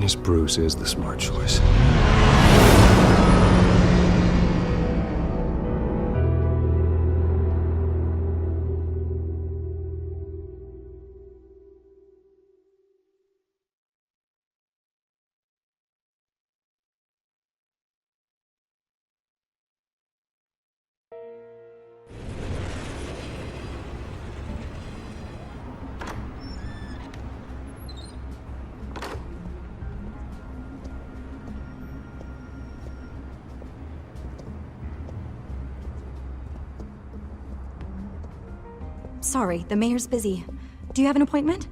Yes, Bruce is the smart choice. Sorry, the mayor's busy. Do you have an appointment?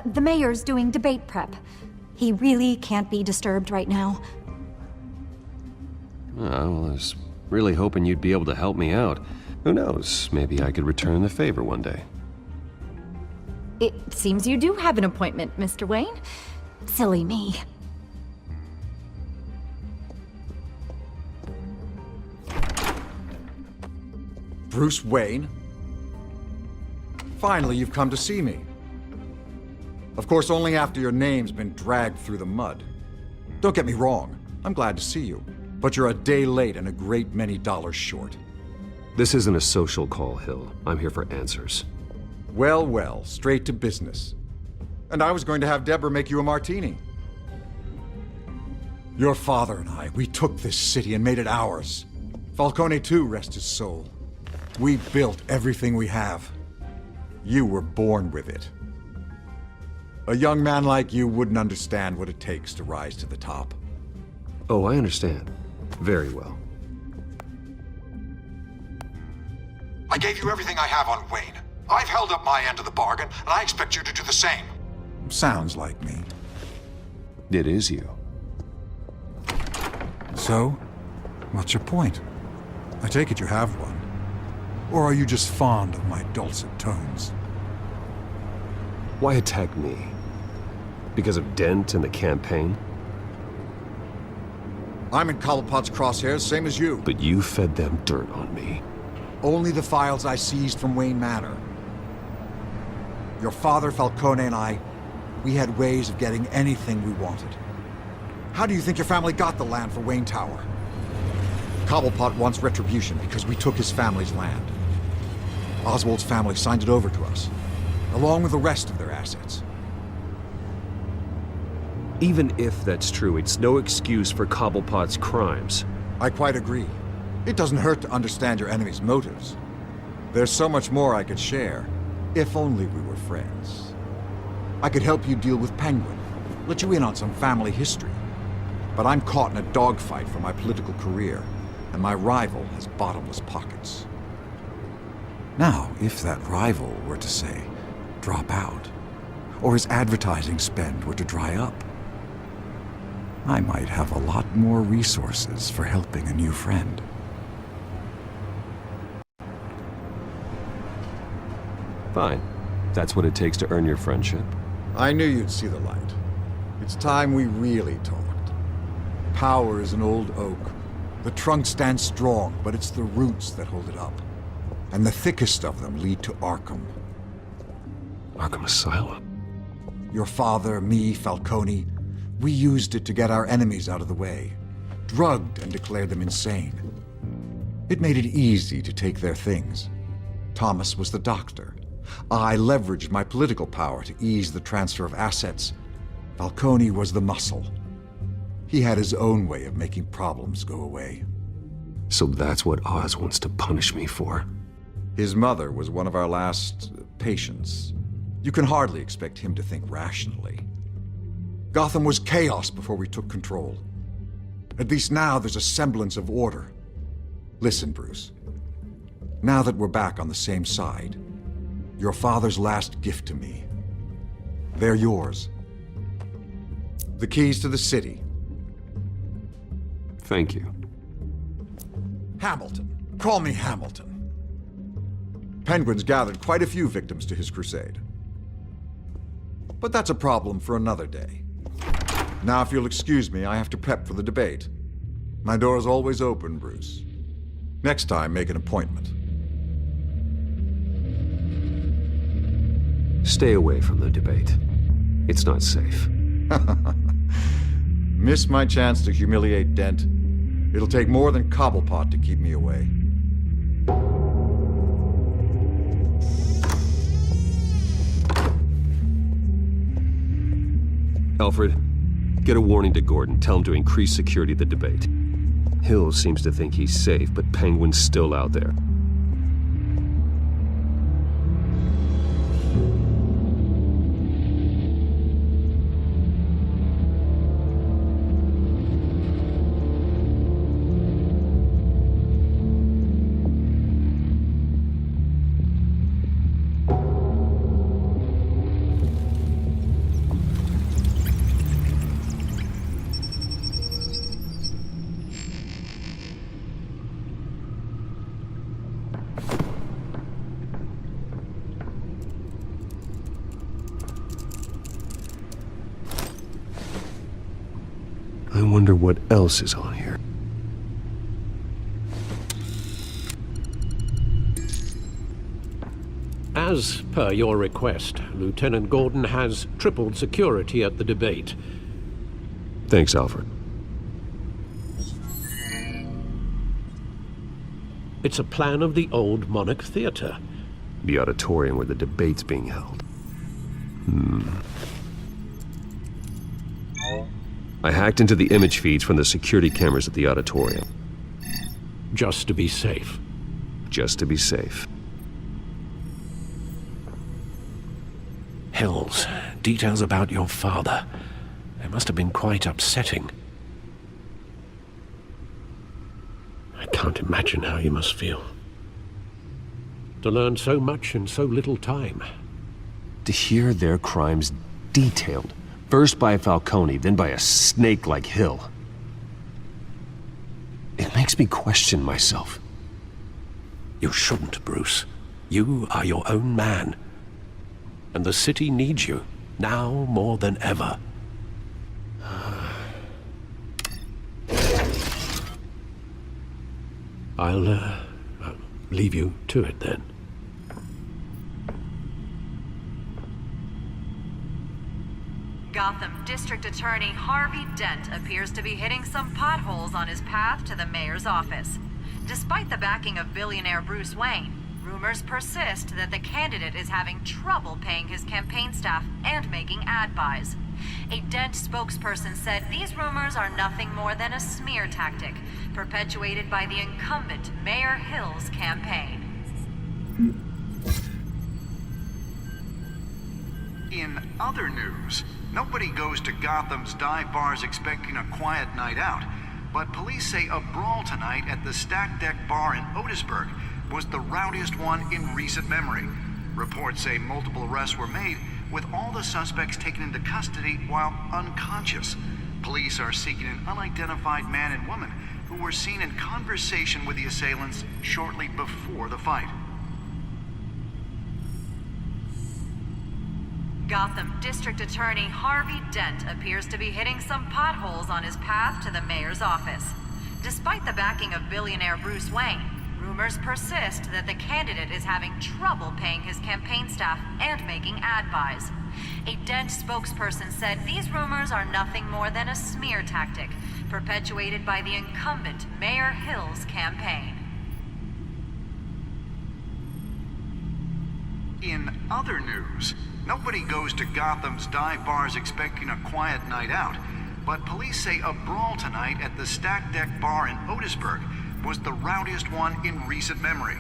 The mayor's doing debate prep. He really can't be disturbed right now. Oh, well, I was really hoping you'd be able to help me out. Who knows, maybe I could return the favor one day. It seems you do have an appointment, Mr. Wayne. Silly me. Bruce Wayne? Finally, you've come to see me. Of course, only after your name's been dragged through the mud. Don't get me wrong, I'm glad to see you. But you're a day late and a great many dollars short. This isn't a social call, Hill. I'm here for answers. Well, well, straight to business. And I was going to have Deborah make you a martini. Your father and I, we took this city and made it ours. Falcone too, rest his soul. We built everything we have. You were born with it. A young man like you wouldn't understand what it takes to rise to the top. Oh, I understand. Very well. I gave you everything I have on Wayne. I've held up my end of the bargain, and I expect you to do the same. Sounds like me. It is you. So, what's your point? I take it you have one. Or are you just fond of my dulcet tones? Why attack me? Because of Dent and the campaign? I'm in Cobblepot's crosshairs, same as you. But you fed them dirt on me. Only the files I seized from Wayne Manor. Your father, Falcone, and I, we had ways of getting anything we wanted. How do you think your family got the land for Wayne Tower? Cobblepot wants retribution because we took his family's land. Oswald's family signed it over to us, along with the rest of their assets. Even if that's true, it's no excuse for Cobblepot's crimes. I quite agree. It doesn't hurt to understand your enemy's motives. There's so much more I could share, if only we were friends. I could help you deal with Penguin, let you in on some family history. But I'm caught in a dogfight for my political career, and my rival has bottomless pockets. Now, if that rival were to, say, drop out, or his advertising spend were to dry up, I might have a lot more resources for helping a new friend. Fine. That's what it takes to earn your friendship. I knew you'd see the light. It's time we really talked. Power is an old oak. The trunk stands strong, but it's the roots that hold it up. And the thickest of them lead to ARKHAM. Arkham Asylum. Your father, me, Falcone, we used it to get our enemies out of the way. Drugged and declared them insane. It made it easy to take their things. Thomas was the doctor. I leveraged my political power to ease the transfer of assets. Falcone was the muscle. He had his own way of making problems go away. So that's what Oz wants to punish me for. His mother was one of our last patients. You can hardly expect him to think rationally. Gotham was chaos before we took control. At least now there's a semblance of order. Listen, Bruce. Now that we're back on the same side, your father's last gift to me, they're yours. The keys to the city. Thank you. Hamilton. Call me Hamilton. Penguin's gathered quite a few victims to his crusade. But that's a problem for another day. Now, if you'll excuse me, I have to prep for the debate. My door is always open, Bruce. Next time, make an appointment. Stay away from the debate. It's not safe. Miss my chance to humiliate Dent. It'll take more than Cobblepot to keep me away. Alfred, get a warning to Gordon. Tell him to increase security at the debate. Hill seems to think he's safe, but Penguin's still out there. I wonder what else is on here. As per your request, Lieutenant Gordon has tripled security at the debate. Thanks, Alfred. It's a plan of the old Monarch Theater. The auditorium where the debate's being held. I hacked into the image feeds from the security cameras at the auditorium. Just to be safe. Just to be safe. Hills, details about your father. They must have been quite upsetting. I can't imagine how you must feel. To learn so much in so little time. To hear their crimes detailed. First by Falcone, then by a snake like Hill. It makes me question myself. You shouldn't, Bruce. You are your own man. And the city needs you, now more than ever. I'll leave you to it then. Gotham District Attorney Harvey Dent appears to be hitting some potholes on his path to the mayor's office. Despite the backing of billionaire Bruce Wayne, rumors persist that the candidate is having trouble paying his campaign staff and making ad buys. A Dent spokesperson said these rumors are nothing more than a smear tactic, perpetuated by the incumbent Mayor Hill's campaign. In other news, nobody goes to Gotham's dive bars expecting a quiet night out, but police say a brawl tonight at the Stack Deck Bar in Otisburg was the rowdiest one in recent memory. Reports say multiple arrests were made, with all the suspects taken into custody while unconscious. Police are seeking an unidentified man and woman who were seen in conversation with the assailants shortly before the fight. Gotham District Attorney Harvey Dent appears to be hitting some potholes on his path to the mayor's office. Despite the backing of billionaire Bruce Wayne, rumors persist that the candidate is having trouble paying his campaign staff and making ad buys. A Dent spokesperson said these rumors are nothing more than a smear tactic, perpetuated by the incumbent Mayor Hill's campaign. In other news, nobody goes to Gotham's dive bars expecting a quiet night out, but police say a brawl tonight at the Stack Deck Bar in Otisburg was the rowdiest one in recent memory.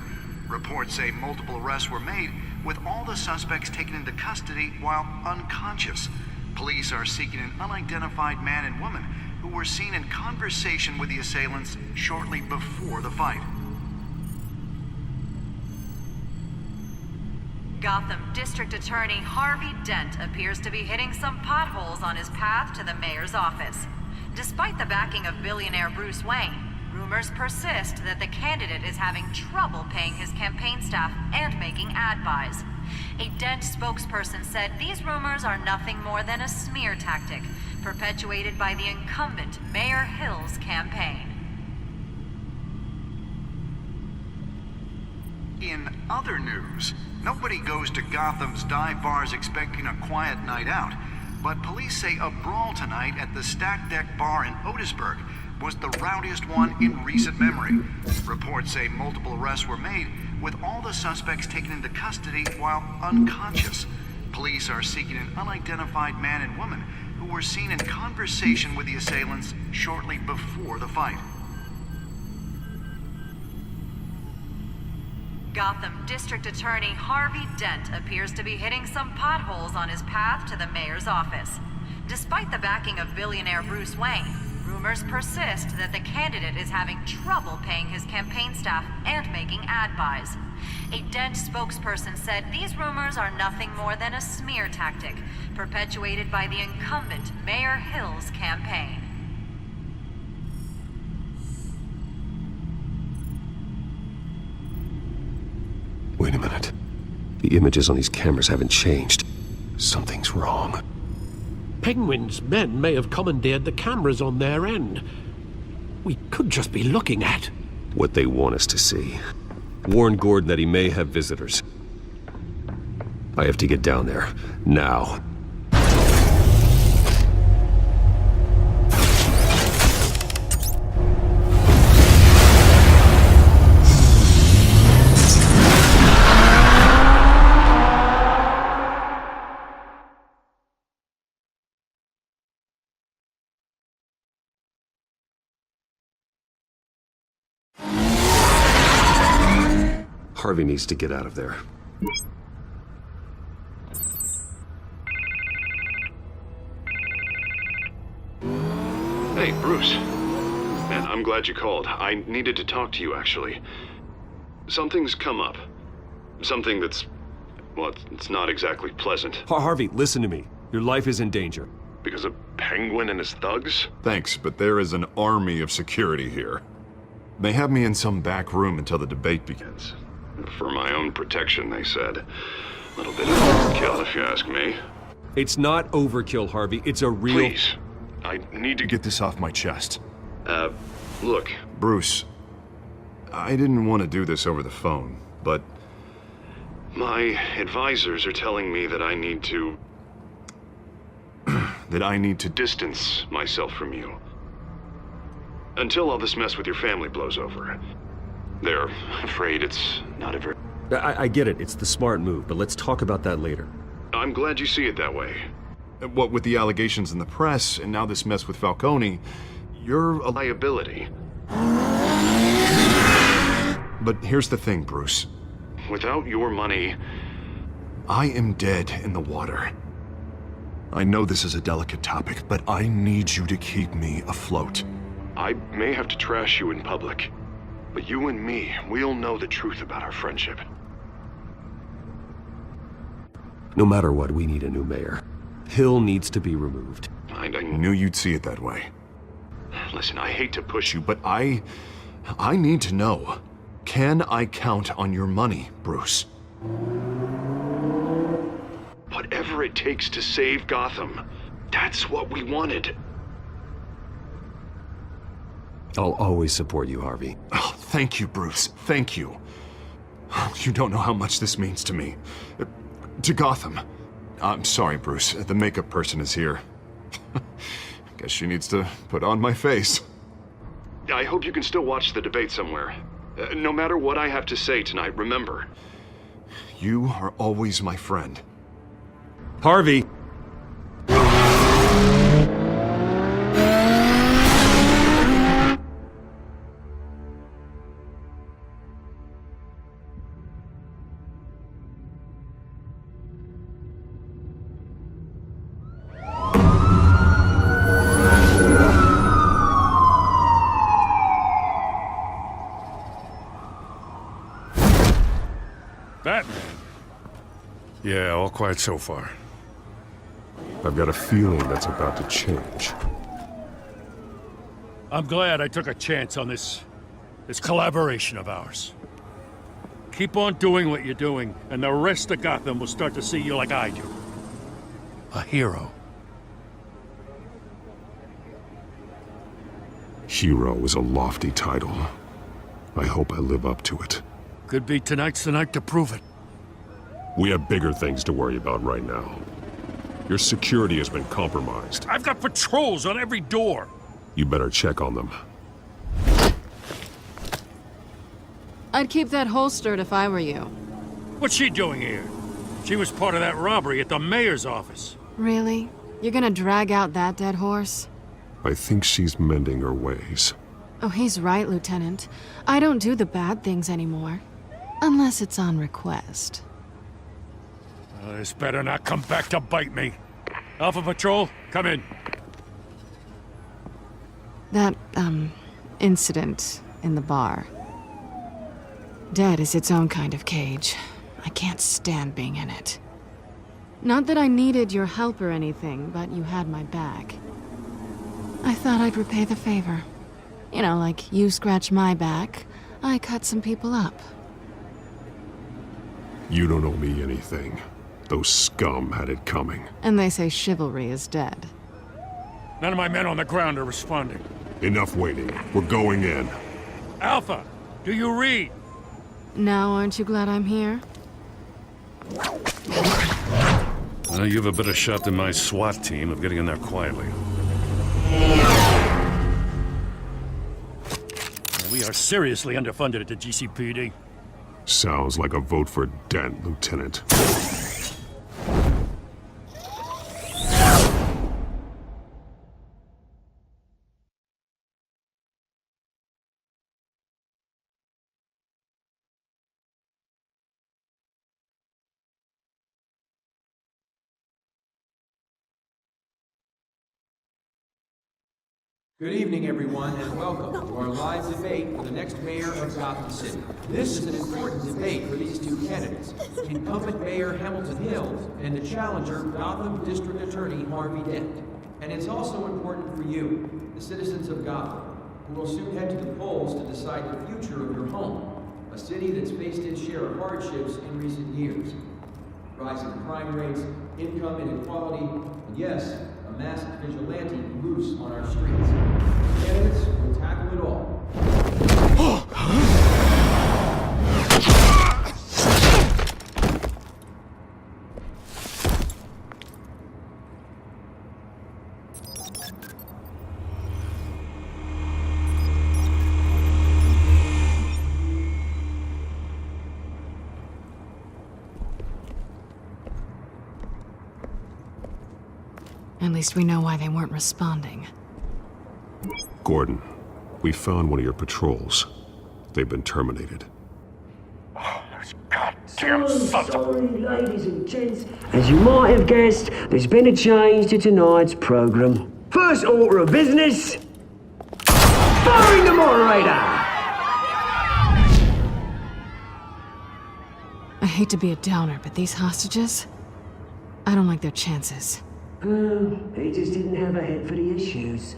Reports say multiple arrests were made, with all the suspects taken into custody while unconscious. Police are seeking an unidentified man and woman who were seen in conversation with the assailants shortly before the fight. Gotham District Attorney Harvey Dent appears to be hitting some potholes on his path to the mayor's office. Despite the backing of billionaire Bruce Wayne, rumors persist that the candidate is having trouble paying his campaign staff and making ad buys. A Dent spokesperson said these rumors are nothing more than a smear tactic, perpetuated by the incumbent Mayor Hill's campaign. In other news, nobody goes to Gotham's dive bars expecting a quiet night out, but police say a brawl tonight at the Stack Deck Bar in Otisburg was the rowdiest one in recent memory. Reports say multiple arrests were made, with all the suspects taken into custody while unconscious. Police are seeking an unidentified man and woman who were seen in conversation with the assailants shortly before the fight. Gotham District Attorney Harvey Dent appears to be hitting some potholes on his path to the mayor's office. Despite the backing of billionaire Bruce Wayne, rumors persist that the candidate is having trouble paying his campaign staff and making ad buys. A Dent spokesperson said these rumors are nothing more than a smear tactic perpetuated by the incumbent Mayor Hill's campaign. Wait a minute. The images on these cameras haven't changed. Something's wrong. Penguin's men may have commandeered the cameras on their end. We could just be looking at What they want us to see. Warn Gordon that he may have visitors. I have to get down there. Now. Harvey needs to get out of there. Hey, Bruce. Man, I'm glad you called. I needed to talk to you, actually. Something's come up. Something that's... well, it's not exactly pleasant. Harvey, listen to me. Your life is in danger. Because of Penguin and his thugs? Thanks, but there is an army of security here. They have me in some back room until the debate begins. For my own protection, they said. A little bit of overkill, if you ask me. It's not overkill, Harvey. It's a real... Please. I need to Get this off my chest. Look. Bruce, I didn't want to do this over the phone, but My advisors are telling me that I need to distance myself from you. Until all this mess with your family blows over. They're afraid it's not a very... I get it. It's the smart move, but let's talk about that later. I'm glad you see it that way. what with the allegations in the press and now this mess with Falcone, you're a Liability. But here's the thing, Bruce. Without your money... I am dead in the water. I know this is a delicate topic, but I need you to keep me afloat. I may have to trash you in public, but you and me, we'll know the truth about our friendship. No matter what, we need a new mayor. Hill needs to be removed. I Knew you'd see it that way. Listen, I hate to push you, But I need to know. Can I count on your money, Bruce? whatever it takes to save Gotham. That's what we wanted. I'll always support you, Harvey. Oh, thank you, Bruce. Thank you. You don't know how much this means to me. To Gotham. I'm sorry, Bruce. The makeup person is here. Guess she needs to put on my face. I hope you can still watch the debate somewhere. No matter what I have to say tonight, remember. You are always my friend. Harvey! Batman? Yeah, all quiet so far. I've got a feeling that's about to change. I'm glad I took a chance on this collaboration of ours. Keep on doing what you're doing, and the rest of Gotham will start to see you like I do. A hero. Hero is a lofty title. I hope I live up to it. Could be tonight's the night to prove it. We have bigger things to worry about right now. Your security has been compromised. I've got patrols on every door. You better check on them. I'd keep that holstered if I were you. What's she doing here? She was part of that robbery at the mayor's office. Really? You're gonna drag out that dead horse? I think she's mending her ways. Oh, he's right, Lieutenant. I don't do the bad things anymore. Unless it's on request. This better not come back to bite me. Alpha Patrol, come in. That, incident in the bar. Dead is its own kind of cage. I can't stand being in it. Not that I needed your help or anything, but you had my back. I thought I'd repay the favor. You know, like you scratch my back, I cut some people up. You don't owe me anything. Those scum had it coming. And they say chivalry is dead. None of my men on the ground are responding. Enough waiting. We're going in. Alpha, do you read? Now aren't you glad I'm here? You have a better shot than my SWAT team of getting in there quietly. We are seriously underfunded at the GCPD. Sounds like a vote for Dent, Lieutenant. Good evening, everyone, and welcome to our live debate for the next mayor of Gotham City. This is an important debate for these two candidates, incumbent Mayor Hamilton Hill and the challenger, Gotham District Attorney Harvey Dent. And it's also important for you, the citizens of Gotham, who will soon head to the polls to decide the future of your home, a city that's faced its share of hardships in recent years. Rising crime rates, income inequality, and yes, a masked vigilante loose on our streets. Candidates will tackle it all. At least we know why they weren't responding. Gordon, we found one of your patrols. They've been terminated. Oh, those goddamn sons of... Sorry, ladies and gents. As you might have guessed, there's been a change to tonight's program. First order of business... firing the moderator! I hate to be a downer, but these hostages... I don't like their chances. He just didn't have a head for the issues.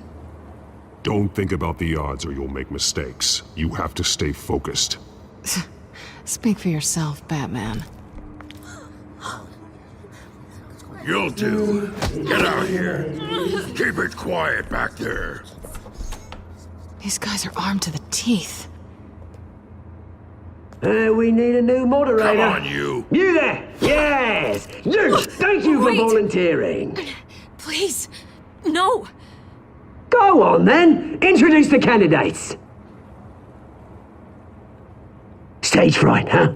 Don't think about the odds or you'll make mistakes. You have to stay focused. Speak for yourself, Batman. You'll do. Get out here. Keep it quiet back there. These guys are armed to the teeth. We need a new moderator. Come on, you. You there! Yes! You! Thank you for volunteering. Please, no. Go on, then. Introduce the candidates. Stage fright, huh?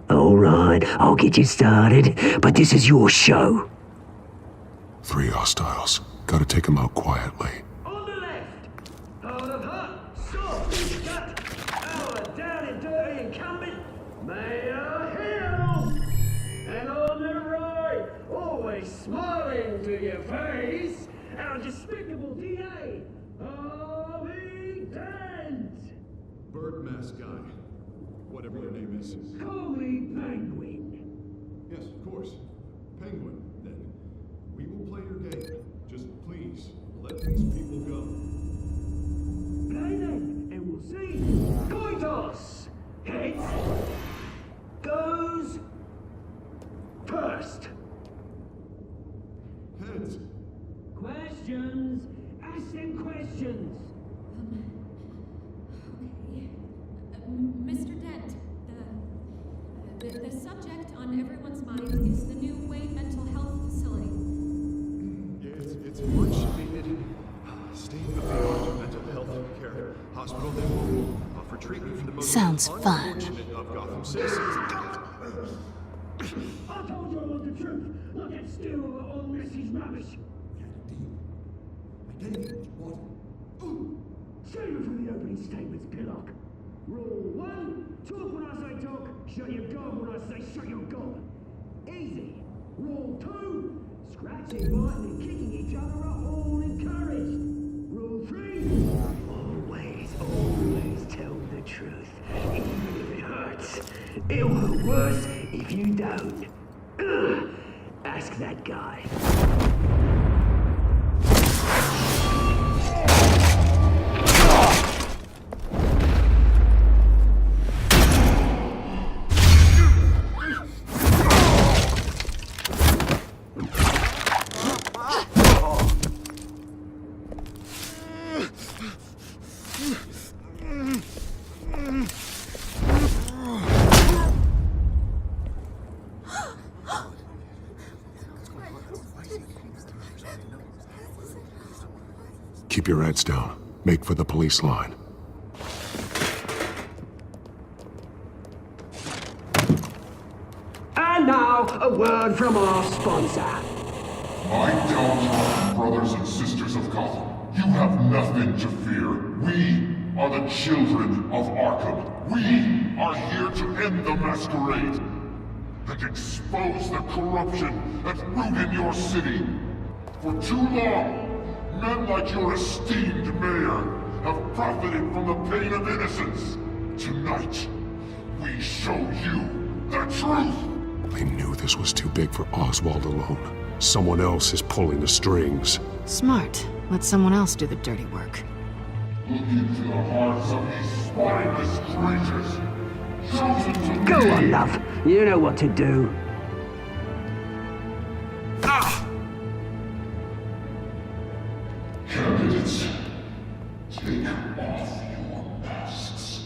All right, I'll get you started, but this is your show. 3 hostiles. Gotta take them out quietly. On the left, hard of heart, soft, gut, our down and dirty incumbent, Mayor Hill. And on the right, always smiling to your face, our despicable DA, Harvey Dent. Bird mask guy. Whatever your name is. Call me Penguin. Yes, of course. Penguin, then. We will play your game. Just please, let these people go. Play then, and we'll see. Coin toss. Heads. Goes. First. Heads. Questions. Ask them questions. Mr. Dent, the subject on everyone's mind is the new Wayne Mental Health Facility. Sounds fun. Of Gotham citizens. I told you I want the truth. Not that stew or all message rubbish. Save it for the opening statements, Pillock. Rule 1, talk when I say talk, shut your gob when I say shut your gob. Easy. Rule 2, scratching, biting and kicking each other are all encouraged. Rule 3, always tell the truth, even if it hurts. It'll hurt worse if you don't. Ask that guy. Keep your heads down. Make for the police line. And now, a word from our sponsor. My downtrodden brothers and sisters of Gotham, you have nothing to fear. We are the children of Arkham. We are here to end the masquerade and expose the corruption that root in your city. For too long, men like your esteemed mayor have profited from the pain of innocence. Tonight, we show you the truth. I knew this was too big for Oswald alone. Someone else is pulling the strings. Smart. Let someone else do the dirty work. Look into the hearts of these spineless creatures. Chosen to Go lead. on, love. You know what to do. Candidates, take off your masks.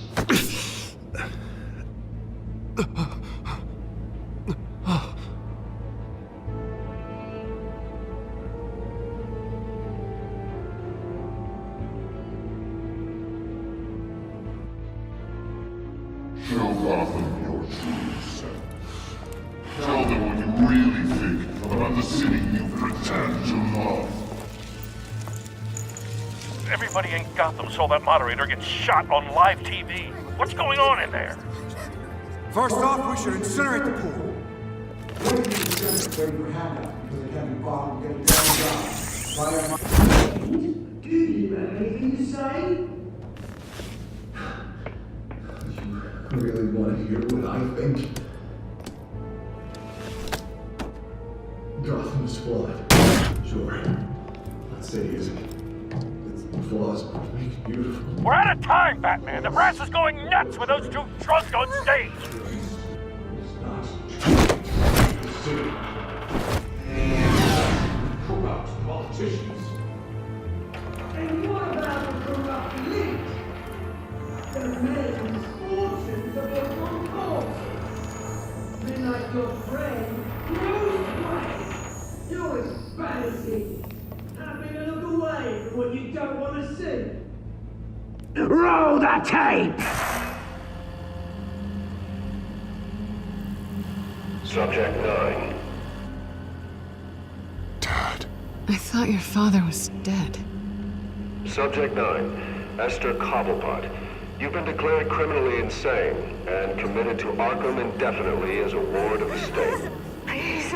Show Gotham your true self. Tell them what you really think about the city you pretend to love. Everybody in Gotham saw that moderator get shot on live TV. What's going on in there? First off, we should incinerate the pool. Do you have anything to say? You really want to hear what I think? Gotham's flawed. Sure. Let's say it isn't. Its flaws make it beautiful. We're out of time, Batman. The brass is going nuts with those two drunks on stage. Corrupt politicians. And what about the corrupt elite? The men and fortunes of your concourse. Men like your friend, Bruce Wayne. You're embarrassing. Happy to look away from what you don't want to see. Roll the tape! Subject 9. I thought your father was dead. Subject 9. Esther Cobblepot. You've been declared criminally insane and committed to Arkham indefinitely as a ward of the state. Please,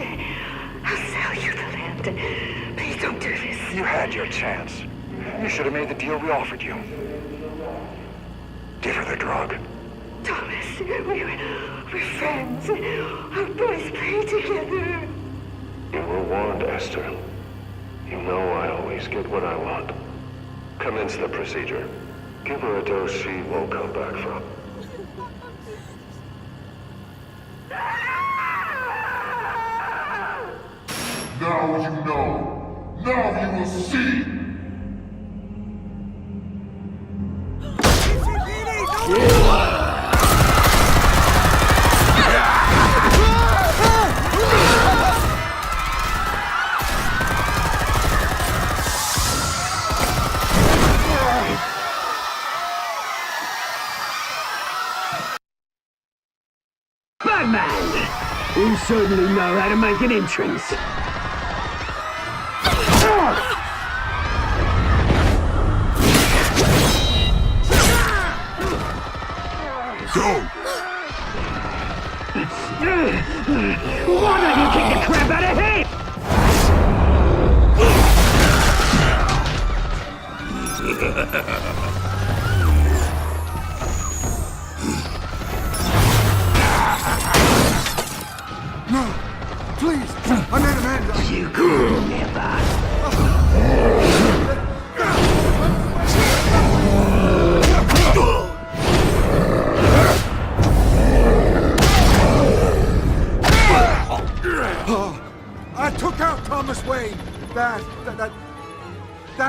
I'll sell you the land. Please don't do this. You had your chance. You should have made the deal we offered you. Give her the drug. Thomas, we're friends. Our boys play together. You were warned, Esther. You know I always get what I want. Commence the procedure. Give her a dose she won't come back from. Now you know. Now you will see. Batman! You certainly know how to make an entrance. Go! Why don't you kick the crap out of him? No! Please! I made a man! You could never! I took out Thomas Wayne! That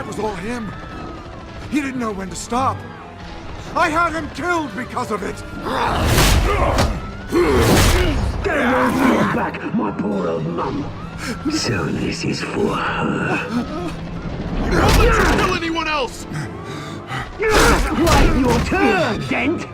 was all him. He didn't know when to stop. I had him killed because of it! Get away from your back, my poor old mum. So this is for her. Don't let you kill anyone else! Wait your turn, Dent!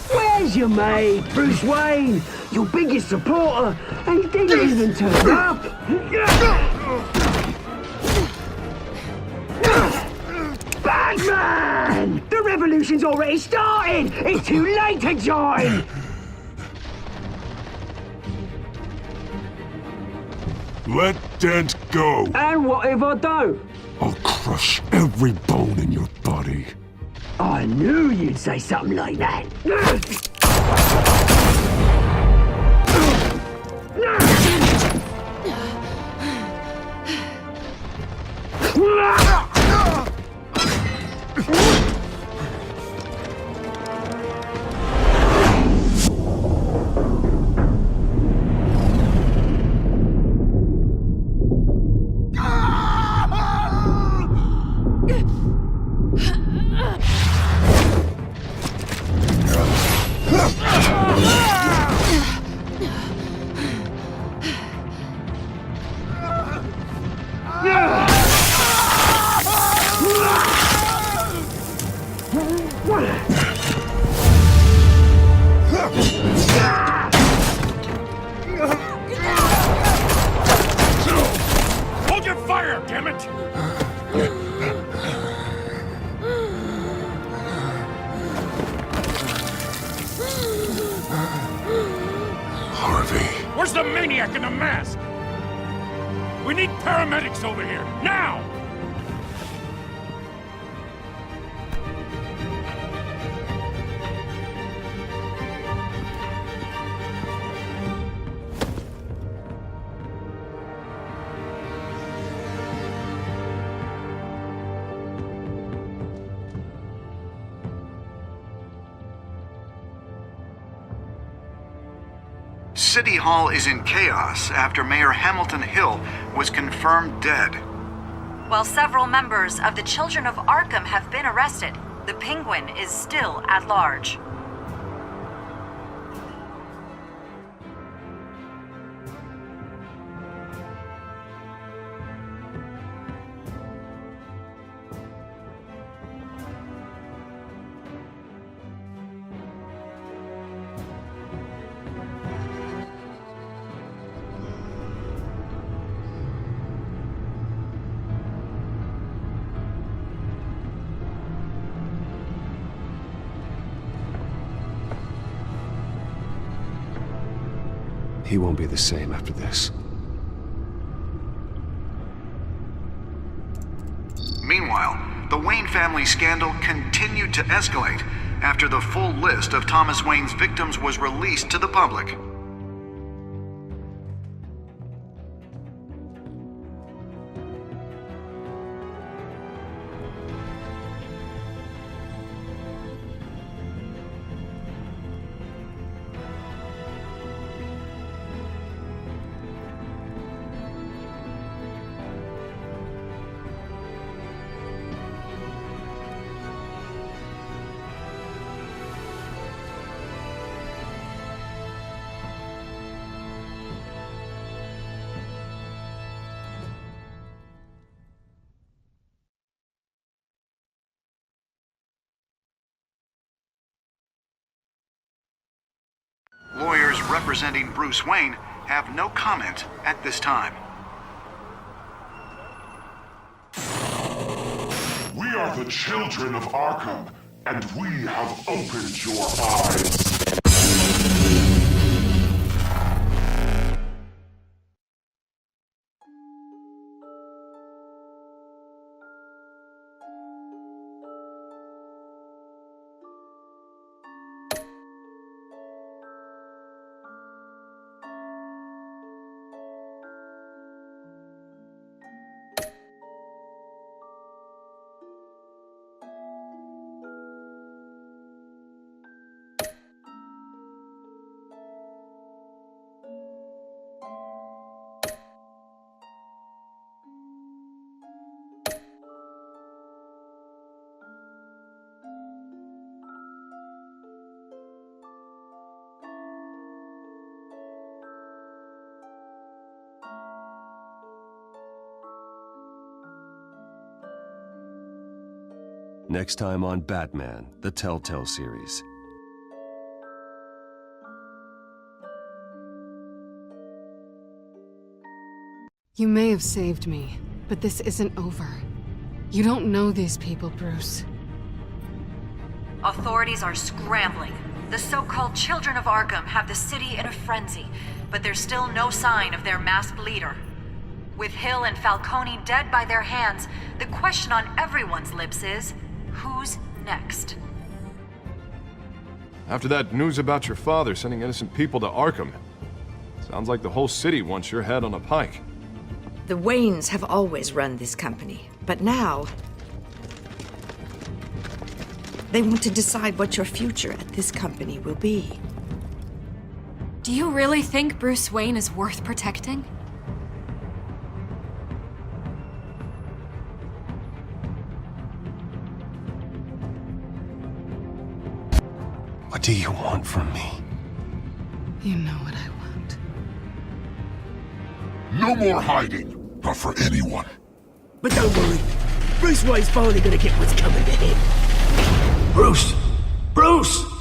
Where's your mate, Bruce Wayne? Your biggest supporter, and he didn't even turn up! Batman! The revolution's already started! It's too late to join! Let Dent go! And what if I don't? I'll crush every bone in your body. I knew you'd say something like that. Hold your fire, damn it! Harvey. Where's the maniac in the mask? We need paramedics over here, now! City Hall is in chaos after Mayor Hamilton Hill was confirmed dead. While several members of the Children of Arkham have been arrested, the Penguin is still at large. He won't be the same after this. Meanwhile, the Wayne family scandal continued to escalate after the full list of Thomas Wayne's victims was released to the public. representing Bruce Wayne, have no comment at this time. We are the children of Arkham, and we have opened your eyes. Next time on Batman, the Telltale series. You may have saved me, but this isn't over. You don't know these people, Bruce. Authorities are scrambling. The so-called Children of Arkham have the city in a frenzy, but there's still no sign of their masked leader. With Hill and Falcone dead by their hands, the question on everyone's lips is, who's next? After that news about your father sending innocent people to Arkham, sounds like the whole city wants your head on a pike. The Waynes have always run this company, but now they want to decide what your future at this company will be. Do you really think Bruce Wayne is worth protecting? What do you want from me? You know what I want. No more hiding, not for anyone. But don't worry, Bruce Wayne's finally gonna get what's coming to him. Bruce! Bruce!